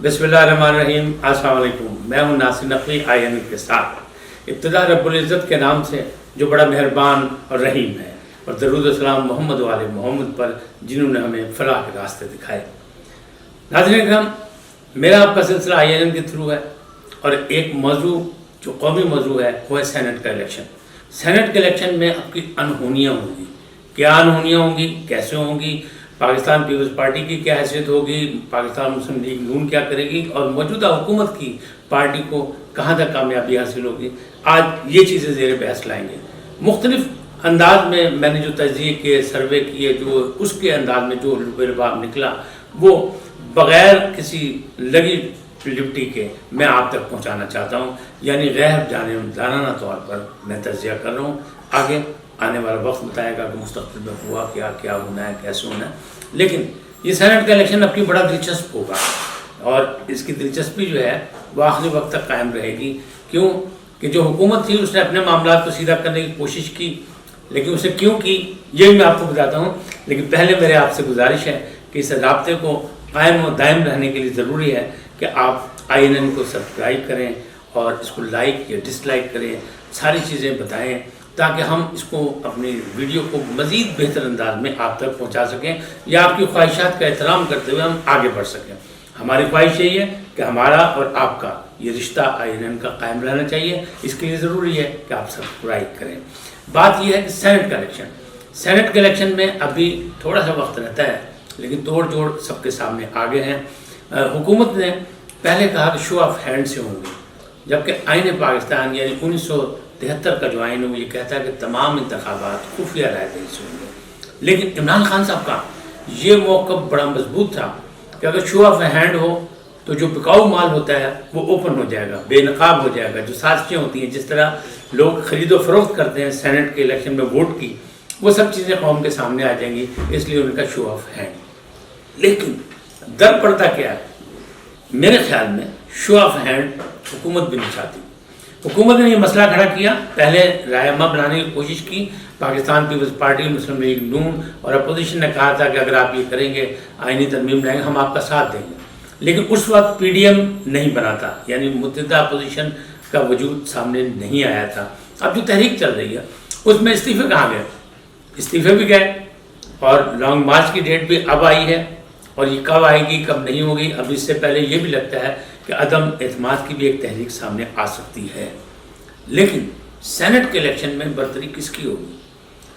बिस्मिल्लाहिर्रहमानिर्रहीम। अस्सलाम वालेकुम। मैं हूँ नासिर नक़वी आईएन के साथ। इब्तिदा रब्बुल इज़्ज़त के नाम से जो बड़ा मेहरबान और रहीम है, और दरूद व सलाम मोहम्मद वाले मोहम्मद पर जिन्होंने हमें फलाह के रास्ते दिखाए। नाज़रीन करम, मेरा आपका सिलसिला आईएन के थ्रू है और एक मौजू जो कौमी मौजू है वो है सेनेट का इलेक्शन। सेनेट के इलेक्शन में आपकी अनहोनियाँ होंगी। क्या अनहोनियाँ होंगी, कैसे होंगी, पाकिस्तान पीपल्स पार्टी की क्या हैसियत होगी, पाकिस्तान मुस्लिम लीग नून क्या करेगी और मौजूदा हुकूमत की पार्टी को कहाँ तक कामयाबी हासिल होगी, आज ये चीज़ें ज़ेर बहस लाएंगे। मुख्तलिफ अंदाज में मैंने जो तजज़िये किए, सर्वे किए, जो उसके अंदाज में जो लुबेलबाब निकला वो बग़ैर किसी लगी लिपटी के मैं आप तक पहुँचाना चाहता हूँ। यानी गैर जानाना तौर पर मैं तजज़िया कर रहा हूँ। आगे आने वाला वक्त बताएगा कि मुस्तक़बिल में हुआ क्या, क्या होना है, कैसे होना है। लेकिन ये सेनेट का इलेक्शन अब की बड़ा दिलचस्प होगा और इसकी दिलचस्पी जो है वो आखिरी वक्त तक कायम रहेगी। क्यों कि जो हुकूमत थी उसने अपने मामला को सीधा करने की कोशिश की, लेकिन उसे क्यों की ये भी मैं आपको बताता हूँ। लेकिन पहले मेरे आपसे गुजारिश है कि इस राब्ते को कायम और दायम रहने के लिए ज़रूरी है कि आप INN को सब्सक्राइब करें और इसको लाइक या डिसलाइक करें, सारी चीज़ें बताएं ताकि हम इसको अपनी वीडियो को मज़ीद बेहतर अंदाज में आप तक पहुंचा सकें या आपकी ख्वाहिशात का एहतराम करते हुए हम आगे बढ़ सकें। हमारी ख्वाहिश यही है कि हमारा और आपका ये रिश्ता INN का कायम रहना चाहिए। इसके लिए ज़रूरी है कि आप सब्सक्राइब करें। बात यह है कि सेनेट के इलेक्शन में अभी थोड़ा सा वक्त रहता है, लेकिन तोड़ जोड़ सबके सामने आगे हैं। हुकूमत ने पहले कहा कि शो ऑफ हैंड से होंगे, जबकि आईन पाकिस्तान यानी 1973 का जो आइन है वो ये कहता है कि तमाम इंतखाबात खुफिया राय दही से होंगे। लेकिन इमरान खान साहब का ये मौक़िफ़ बड़ा मजबूत था कि अगर शो ऑफ हैंड हो तो जो बिकाऊ माल होता है वो ओपन हो जाएगा, बेनकाब हो जाएगा। जो साजिशें होती हैं, जिस तरह लोग ख़रीदो फरोख्त करते हैं सेनेट के इलेक्शन में वोट की, वो सब चीज़ें कौम के सामने आ जाएंगी, इसलिए उनका शो ऑफ हैंड। लेकिन दर पड़ता क्या है, मेरे ख्याल में शो ऑफ हैंड हुकूमत भी नहीं चाहती। हुकूमत ने ये मसला खड़ा किया, पहले रायमा बनाने की कोशिश की, पाकिस्तान पीपल्स पार्टी, मुस्लिम लीग नून और अपोजिशन ने कहा था कि अगर आप ये करेंगे, आईनी तरमीम लाएंगे, हम आपका साथ देंगे। लेकिन उस वक्त PDM नहीं बना था, यानी मुत्तहिदा अपोजिशन का वजूद सामने नहीं आया था। अब जो तहरीक चल रही है उसमें इस्तीफ़े कहाँ गए, इस्तीफ़े भी गए और लॉन्ग मार्च की डेट भी अब आई है और ये कब आएगी कब नहीं होगी। अब इससे पहले ये भी लगता है कि अदम एतमाद की भी एक तहरीक सामने आ सकती है। लेकिन सेनेट के इलेक्शन में बरतरी किसकी होगी?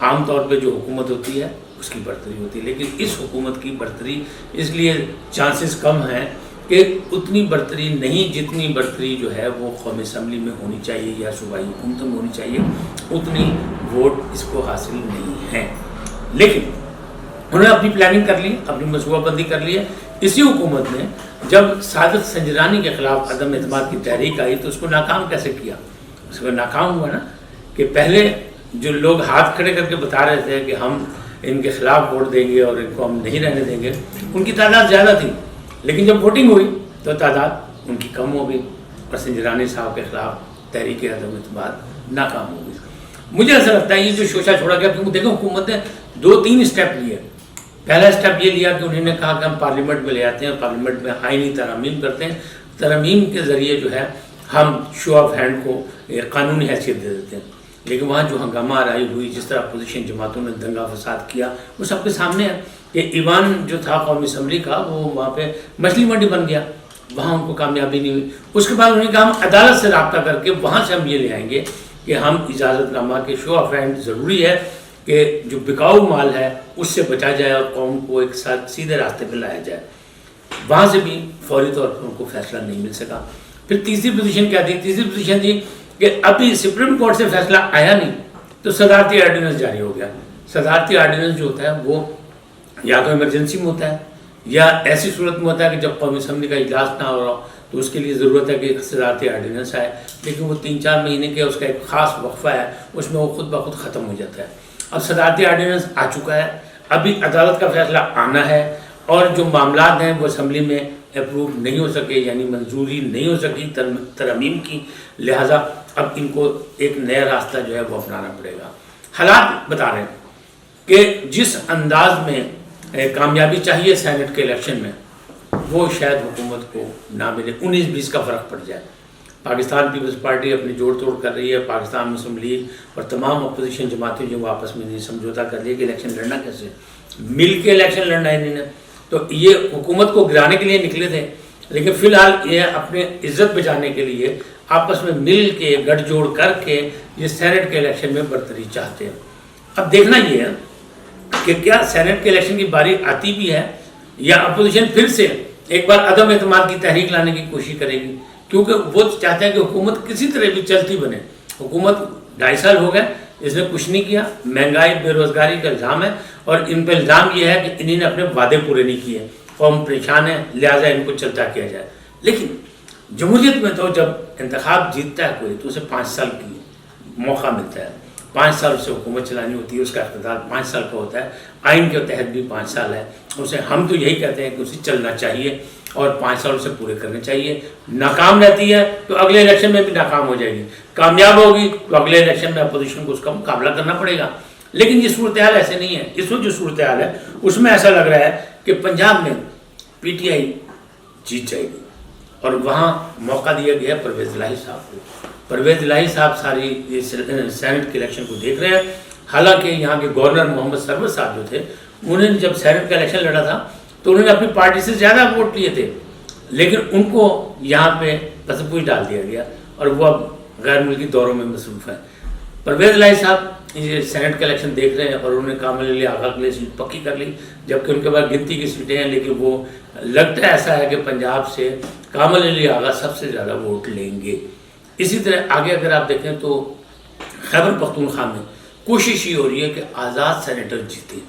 आमतौर पे जो हुकूमत होती है उसकी बरतरी होती है, लेकिन इस हुकूमत की बरतरी इसलिए चांसेस कम हैं कि उतनी बरतरी नहीं, जितनी बरतरी जो है वो कौमी असम्बली में होनी चाहिए या सूबाई हुकूमत में होनी चाहिए, उतनी वोट इसको हासिल नहीं है। लेकिन उन्होंने अपनी प्लानिंग कर ली, अपनी मनसूबाबंदी कर ली है। इसी हुकूमत ने जब सादत संजरानी के ख़िलाफ़ अदम एतमाद की तहरीक आई तो उसको नाकाम कैसे किया? उसको नाकाम हुआ ना कि पहले जो लोग हाथ खड़े करके बता रहे थे कि हम इनके ख़िलाफ़ वोट देंगे और इनको हम नहीं रहने देंगे, उनकी तादाद ज़्यादा थी। लेकिन जब वोटिंग हुई तो तादाद उनकी कम हो गई और संजरानी साहब के ख़िलाफ़ तहरीक अदम एतमाद नाकाम हो गई। मुझे ऐसा लगता है ये जो शोशा छोड़ा गया, क्योंकि देखो हुकूमत ने 2-3 स्टेप लिए। पहला स्टेप ये लिया कि उन्होंने कहा कि हम पार्लियामेंट में ले आते हैं, पार्लियामेंट में आईनी तरमीम करते हैं, तरमीम के ज़रिए जो है हम शो ऑफ हैंड को कानूनी हैसियत दे देते हैं। लेकिन वहाँ जो हंगामा आराई हुई, जिस तरह अपोजिशन जमातों ने दंगा फसाद किया, वो सबके सामने है कि ईवान जो था कौमी असम्बली का वो वहाँ पे मछली मंडी बन गया, वहाँ उनको कामयाबी नहीं हुई। उसके बाद उन्होंने कहा हम अदालत से रब्ता करके वहाँ से हम ये ले आएंगे कि हम इजाज़तनामा के शो ऑफ हैंड ज़रूरी है कि जो बिकाऊ माल है उससे बचा जाए और कौम को एक साथ सीधे रास्ते पर लाया जाए। वहाँ से भी फौरी तौर पर उनको फैसला नहीं मिल सका। फिर तीसरी पोजीशन क्या थी? तीसरी पोजीशन थी कि अभी सुप्रीम कोर्ट से फैसला आया नहीं तो सदारती आर्डिनेंस जारी हो गया। सदारती आर्डिनेंस जो होता है वो या तो इमरजेंसी में होता है या ऐसी सूरत में होता है कि जब कौमी असम्बली का इजलास ना हो रहा तो उसके लिए ज़रूरत है कि सदारती आर्डिनेंस आए। लेकिन वो 3-4 महीने के उसका एक ख़ास वक्फा है, उसमें वो खुद ब खुद ख़त्म हो जाता है। अब सदारती आर्डिनेंस आ चुका है, अभी अदालत का फैसला आना है और जो मामलात हैं वो असम्बली में अप्रूव नहीं हो सके, यानी मंजूरी नहीं हो सकी तरमीम की, लिहाजा अब इनको एक नया रास्ता जो है वो अपनाना पड़ेगा। हालात बता रहे हैं कि जिस अंदाज में कामयाबी चाहिए सेनेट के इलेक्शन में, वो शायद हुकूमत को ना मिले, 19-20 का फ़र्क पड़ जाए। पाकिस्तान पीपल्स पार्टी अपनी जोड़ तोड़ कर रही है, पाकिस्तान मुस्लिम लीग और तमाम अपोजिशन जमातें जो आपस में नहीं समझौता कर रही है कि इलेक्शन लड़ना कैसे, मिल के इलेक्शन लड़ना है इन्होंने। तो ये हुकूमत को गिराने के लिए निकले थे, लेकिन फ़िलहाल ये अपने इज्जत बचाने के लिए आपस में मिल के गठजोड़ करके ये सेनेट के इलेक्शन में बरतरी चाहते हैं। अब देखना ये है कि क्या सेनेट के इलेक्शन की बारी आती भी है या अपोजिशन फिर से एक बार अदम एतमाद की तहरीक लाने की कोशिश करेगी, क्योंकि वो चाहते हैं कि हुकूमत किसी तरह भी चलती बने। हुकूमत 2.5 साल हो गए, इसने कुछ नहीं किया, महंगाई बेरोज़गारी का इल्ज़ाम है और इन पर इल्ज़ाम ये है कि इन्होंने अपने वादे पूरे नहीं किए, कौम परेशान है, लिहाजा इनको चलता किया जाए। लेकिन जमहूरियत में तो जब इंतखाब जीतता है कोई तो उसे 5 साल की मौका मिलता है, 5 साल उसे हुकूमत चलानी होती है, उसका इख्तियार 5 साल का होता है, आइन के तहत भी 5 साल है उसे। हम तो यही कहते हैं कि उसे चलना चाहिए और 5 साल उसे पूरे करने चाहिए। नाकाम रहती है तो अगले इलेक्शन में भी नाकाम हो जाएगी, कामयाब होगी तो अगले इलेक्शन में अपोजिशन को उसका मुकाबला करना पड़ेगा। लेकिन ये सूरत हाल ऐसे नहीं है। इस वक्त जो सूरत हाल है उसमें ऐसा लग रहा है कि पंजाब में PTI जीत जाएगी और वहाँ मौका दिया गया परवेज़ इलाही साहब को। परवेज़ इलाही साहब सारी ये सेनेट के इलेक्शन को देख रहे हैं। हालांकि यहाँ के गवर्नर मोहम्मद सरवर साहब जो थे, उन्होंने जब सेनेट का इलेक्शन लड़ा था तो उन्होंने अपनी पार्टी से ज़्यादा वोट लिए थे, लेकिन उनको यहाँ पे पसपूछ डाल दिया गया और वो अब गैर मुल्की दौरों में मसरूफ़ है। परवेज़ इलाही साहब ये सेनेट का इलेक्शन देख रहे हैं और उन्होंने कामिल अली आगा के लिए सीट पक्की कर ली, जबकि उनके पास गिनती की सीटें हैं, लेकिन वो लगता है ऐसा है कि पंजाब से कामिल अली आगा सबसे ज़्यादा वोट लेंगे। इसी तरह आगे अगर आप देखें तो खैबर पख्तूनख्वा में कोशिश ये हो रही है कि आज़ाद सेनेटर जीते।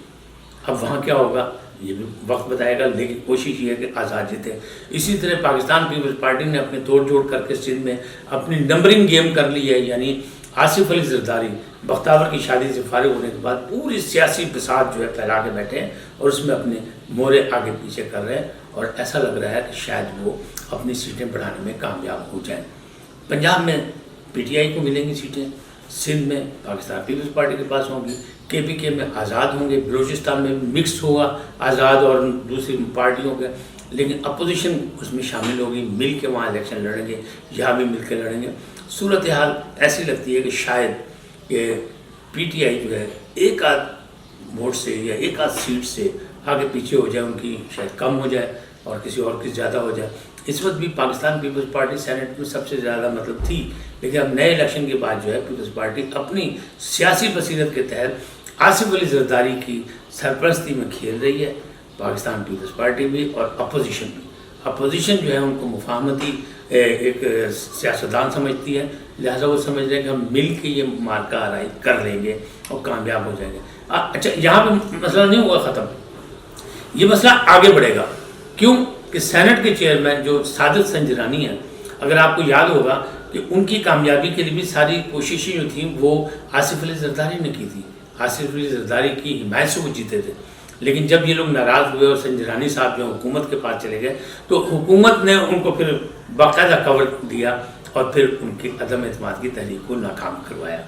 अब वहाँ क्या होगा ये भी वक्त बताएगा, लेकिन कोशिश ये है कि आज़ाद जीते। इसी तरह पाकिस्तान पीपल्स पार्टी ने अपने तोड़ जोड़ करके सिंध में अपनी नंबरिंग गेम कर ली है, यानी आसिफ अली जरदारी बख्तावर की शादी से फारिग होने के बाद पूरी सियासी बिसात जो है फैला के बैठे हैं और उसमें अपने मोरे आगे पीछे कर रहे हैं और ऐसा लग रहा है कि शायद वो अपनी सीटें बढ़ाने में कामयाब हो जाएं। पंजाब में PTI को मिलेंगी सीटें, सिंध में पाकिस्तान पीपल्स पार्टी के पास होंगी, KPK में आज़ाद होंगे, बलूचिस्तान में मिक्स होगा आज़ाद और दूसरी पार्टियों के, लेकिन अपोजिशन उसमें शामिल होगी, मिल के वहाँ इलेक्शन लड़ेंगे, यहाँ भी मिल के लड़ेंगे। सूरत हाल ऐसी लगती है कि शायद ये PTI जो है एक आध वोट से या एक आध सीट से आगे पीछे हो जाए, उनकी शायद कम हो जाए और किसी और की ज़्यादा हो जाए। इस वक्त भी पाकिस्तान पीपल्स पार्टी सेनेट में सबसे ज़्यादा मतलब थी, लेकिन अब नए इलेक्शन के बाद जो है पीपल्स पार्टी अपनी सियासी बसीरत के तहत आसिफ अली जरदारी की सरपरस्ती में खेल रही है, पाकिस्तान पीपल्स पार्टी भी और अपोजिशन भी। अपोजिशन जो है उनको मुफाहमती एक सियासतदान समझती है, लिहाजा वो समझ रहे हैं कि हम मिल के ये मार्का आराई कर लेंगे और कामयाब हो जाएंगे। अच्छा, यहाँ पे मसला नहीं हुआ ख़त्म, ये मसला आगे बढ़ेगा। क्यों कि सेनेट के चेयरमैन जो सादिक संजरानी हैं, अगर आपको याद होगा कि उनकी कामयाबी के लिए भी सारी कोशिशें जो थी वो आसिफ अली जरदारी ने की थी। आसिफ अली जरदारी की हिमायत से वो जीते थे, लेकिन जब ये लोग नाराज़ हुए और संजरानी साहब जो हुकूमत के पास चले गए तो हुकूमत ने उनको फिर बाकायदा कवर दिया और फिर उनकी अदम एतमाद की तहरीक को नाकाम करवाया।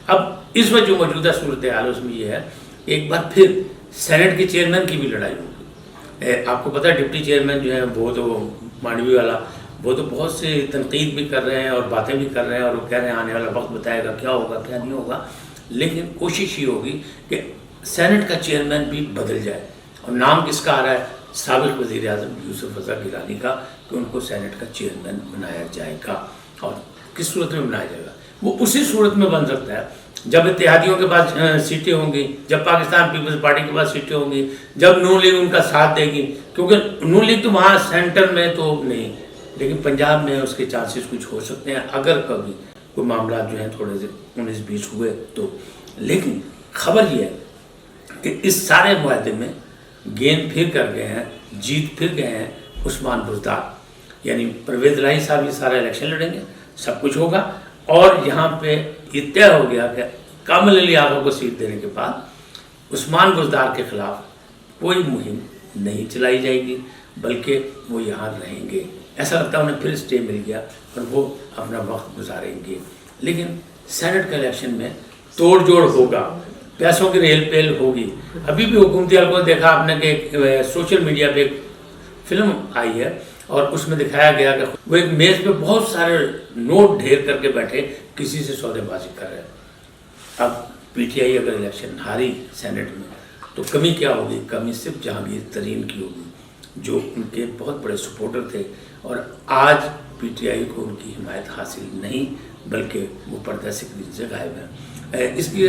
अब इस वक्त जो मौजूदा सूरत हाल उसमें ये है, एक बार फिर सेनेट के चेयरमैन की भी लड़ाई होगी। आपको पता है डिप्टी चेयरमैन जो है वो तो मांडवी वाला, वो तो बहुत से तनकीद भी कर रहे हैं और बातें भी कर रहे हैं और वो कह रहे हैं आने वाला वक्त बताएगा क्या होगा क्या नहीं होगा, लेकिन कोशिश ये होगी कि सेनेट का चेयरमैन भी बदल जाए। और नाम किसका आ रहा है? साबिक़ वज़ीर आज़म यूसुफ रज़ा गिलानी का, कि उनको सेनेट का चेयरमैन बनाया जाएगा। और किस सूरत में बनाया जाएगा? वो उसी सूरत में बन सकता है जब इत्तेहादियों के पास सीटें होंगी, जब पाकिस्तान पीपल्स पार्टी के पास सीटें होंगी, जब नून लीग उनका साथ देगी, क्योंकि नून लीग तो वहाँ सेंटर में तो नहीं, लेकिन पंजाब में उसके चांसेस कुछ हो सकते हैं अगर कभी कोई मामला जो है थोड़े से 19-20 हुए तो। लेकिन खबर ये है कि इस सारे मुआहदे में गेंद फिर कर गए हैं, जीत फिर गए हैं उस्मान बुज़दार, यानी परवेज़ इलाही साहब ये सारा इलेक्शन लड़ेंगे, सब कुछ होगा। और यहाँ पे ये तय हो गया कि कामिल अली आगा को सीट देने के बाद उस्मान बुज़दार के ख़िलाफ़ कोई मुहिम नहीं चलाई जाएगी, बल्कि वो यहाँ रहेंगे। ऐसा लगता है उन्हें फिर स्टे मिल गया और वो अपना वक्त गुजारेंगे। लेकिन सेनेट के इलेक्शन में तोड़ जोड़ होगा, पैसों की रेल पेल होगी। अभी भी हुकूमती हलकों देखा आपने कि सोशल मीडिया पे فلم آئی ہے اور اس میں دکھایا گیا کہ وہ ایک میز پہ بہت سارے نوٹ ڈھیر کر کے بیٹھے کسی سے سودے بازی کر رہے ہیں۔ اب پی ٹی آئی اگر الیکشن ہاری سینٹ میں تو کمی کیا ہوگی؟ کمی صرف جہانگیر ترین کی ہوگی جو ان کے بہت بڑے سپورٹر تھے، اور آج پی ٹی آئی کو ان کی حمایت حاصل نہیں بلکہ وہ پردہ سکرین سے غائب ہے۔ اس کی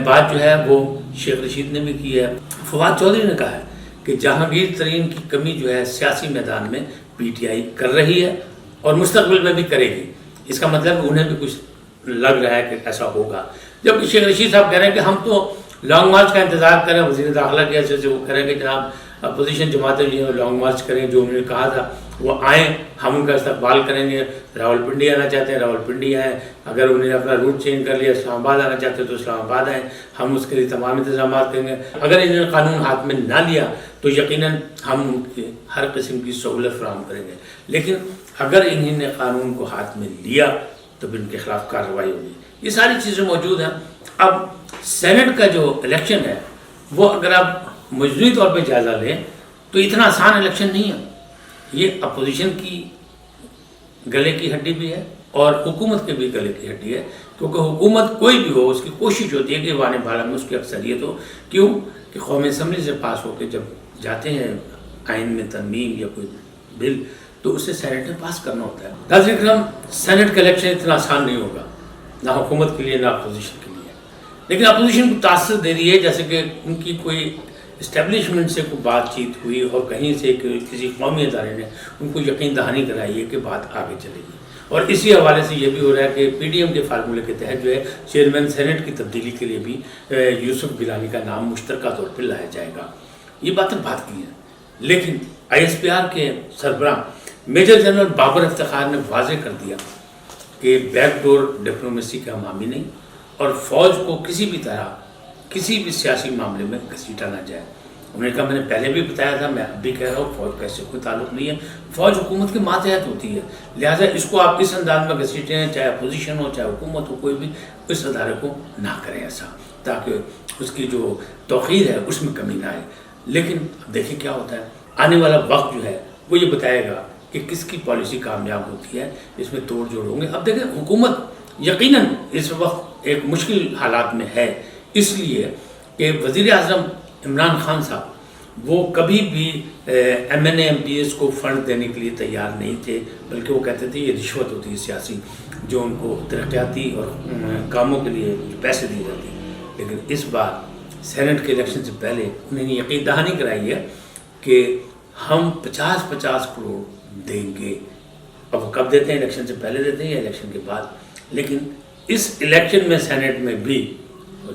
بات جو ہے وہ شیخ رشید نے بھی کی ہے، فواد چودھری نے کہا ہے کہ جہانگیر ترین کی کمی جو ہے سیاسی میدان میں پی ٹی آئی کر رہی ہے اور مستقبل میں بھی کرے گی۔ اس کا مطلب انہیں بھی کچھ لگ رہا ہے کہ ایسا ہوگا، جبکہ شیخ رشید صاحب کہہ رہے ہیں کہ ہم تو لانگ مارچ کا انتظار کریں۔ وزیر داخلہ کے حیثیت سے وہ کہہ رہے ہیں کہ جناب اپوزیشن جماعتیں جو ہیں لانگ مارچ کریں، جو انہوں نے کہا تھا وہ آئیں، ہم ان کا استقبال کریں گے۔ راول پنڈی آنا چاہتے ہیں راول پنڈی آئیں، اگر انہوں نے اپنا روٹ چینج کر لیا اسلام آباد آنا چاہتے ہیں تو اسلام آباد آئیں، ہم اس کے لیے تمام انتظامات کریں گے۔ اگر انہوں نے قانون ہاتھ میں نہ لیا تو یقیناً ہم ان کے ہر قسم کی سہولت فراہم کریں گے، لیکن اگر انہوں نے قانون کو ہاتھ میں لیا تو بھی ان کے خلاف کارروائی ہوگی۔ یہ ساری چیزیں موجود ہیں۔ اب سینٹ کا جو الیکشن ہے وہ اگر آپ مجموعی طور پہ جائزہ لیں تو اتنا آسان الیکشن نہیں ہے۔ یہ اپوزیشن کی گلے کی ہڈی بھی ہے اور حکومت کے بھی گلے کی ہڈی ہے، کیونکہ حکومت کوئی بھی ہو اس کی کوشش ہوتی ہے کہ وانے بالا میں اس کی اکثریت ہو۔ کیوں کہ قومی اسمبلی سے پاس ہو کے جب جاتے ہیں آئین میں ترمیم یا کوئی بل تو اسے سینٹ میں پاس کرنا ہوتا ہے۔ ناظرین کرام، سینٹ کا الیکشن اتنا آسان نہیں ہوگا، نہ حکومت کے لیے نہ اپوزیشن کے لیے، لیکن اپوزیشن کو تاثر دے رہی ہے جیسے کہ ان کی کوئی اسٹیبلشمنٹ سے کوئی بات چیت ہوئی اور کہیں سے کسی قومی ادارے نے ان کو یقین دہانی کرائی ہے کہ بات آگے چلے گی، اور اسی حوالے سے یہ بھی ہو رہا ہے کہ پی ڈی ایم کے فارمولے کے تحت جو ہے چیئرمین سینٹ کی تبدیلی کے لیے بھی یوسف گیلانی کا نام مشترکہ طور پہ لایا جائے گا۔ یہ باتیں بات کی ہیں، لیکن آئی ایس پی آر کے سربراہ میجر جنرل بابر افتخار نے واضح کر دیا کہ بیک ڈور ڈپلومیسی کا ہم حامی نہیں، اور فوج کو کسی بھی طرح کسی بھی سیاسی معاملے میں گھسیٹا نہ جائے۔ انہوں نے کہا میں نے پہلے بھی بتایا تھا، میں اب بھی کہہ رہا ہوں، فوج کا اس سے کوئی تعلق نہیں ہے، فوج حکومت کے ماتحت ہوتی ہے، لہٰذا اس کو آپ اس انداز میں گھسیٹیں، چاہے اپوزیشن ہو چاہے حکومت ہو، کوئی بھی اس ادارے کو نہ کریں ایسا، تاکہ اس کی جو توقیر ہے اس میں کمی نہ آئے۔ لیکن اب دیکھیں کیا ہوتا ہے، آنے والا وقت جو ہے وہ یہ بتائے گا کہ کس کی پالیسی کامیاب ہوتی ہے، اس میں توڑ جوڑ ہوں گے۔ اب دیکھیں حکومت یقیناً اس وقت ایک مشکل حالات میں ہے، اس لیے کہ وزیر اعظم عمران خان صاحب وہ کبھی بھی M N A M P S کو فنڈ دینے کے لیے تیار نہیں تھے، بلکہ وہ کہتے تھے یہ رشوت ہوتی ہے سیاسی جو ان کو ترقیاتی اور کاموں کے لیے پیسے دیے جاتے ہیں۔ لیکن اس بار سینٹ کے الیکشن سے پہلے انہوں نے یقین دہانی کرائی ہے کہ ہم 50 کروڑ دیں گے۔ اب وہ کب دیتے ہیں؟ الیکشن سے پہلے دیتے ہیں یا الیکشن کے بعد؟ لیکن اس الیکشن میں سینٹ میں بھی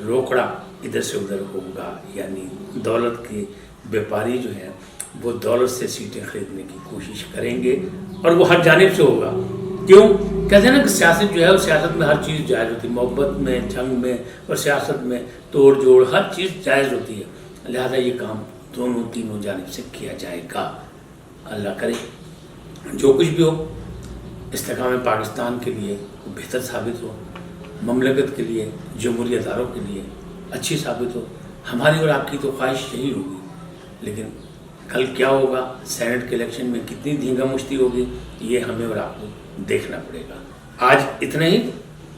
روکڑا ادھر سے ادھر ہوگا، یعنی دولت کے بیپاری جو ہیں وہ دولت سے سیٹیں خریدنے کی کوشش کریں گے، اور وہ ہر جانب سے ہوگا۔ کیوں؟ کہتے ہیں نا کہ سیاست جو ہے سیاست میں ہر چیز جائز ہوتی ہے، محبت میں، جنگ میں اور سیاست میں توڑ جوڑ ہر چیز جائز ہوتی ہے، لہذا یہ کام تینوں جانب سے کیا جائے گا۔ اللہ کرے جو کچھ بھی ہو استحکام پاکستان کے لیے بہتر ثابت ہو، مملکت کے لیے، جمہوری اداروں کے لیے اچھی ثابت ہو۔ ہماری اور آپ کی تو خواہش یہی ہوگی، لیکن کل کیا ہوگا، سینٹ کے الیکشن میں کتنی دھینگا مشتی ہوگی، یہ ہمیں اور آپ کو دیکھنا پڑے گا۔ آج اتنا ہی۔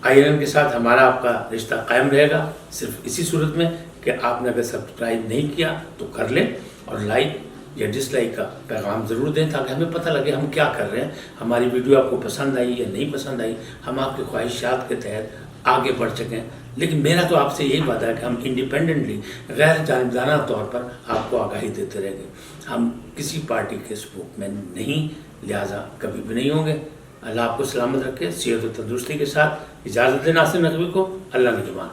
آئی این کے ساتھ ہمارا آپ کا رشتہ قائم رہے گا صرف اسی صورت میں کہ آپ نے اگر سبسکرائب نہیں کیا تو کر لیں، اور لائک یا ڈس لائک کا پیغام ضرور دیں تاکہ ہمیں پتہ لگے ہم کیا کر رہے ہیں، ہماری ویڈیو آپ کو پسند آئی یا نہیں پسند آئی، ہم آپ کی خواہشات کے تحت آگے بڑھ سکیں۔ لیکن میرا تو آپ سے یہی وعدہ ہے کہ ہم انڈیپینڈنٹلی غیر جانبدارانہ طور پر آپ کو آگاہی دیتے رہیں گے۔ ہم کسی پارٹی کے سپوک مین نہیں، لہٰذا کبھی بھی نہیں ہوں گے۔ اللہ آپ کو سلامت رکھے، صحت و تندرستی کے ساتھ۔ اجازت دیں ناصر نقوی کو، اللہ نگہبان۔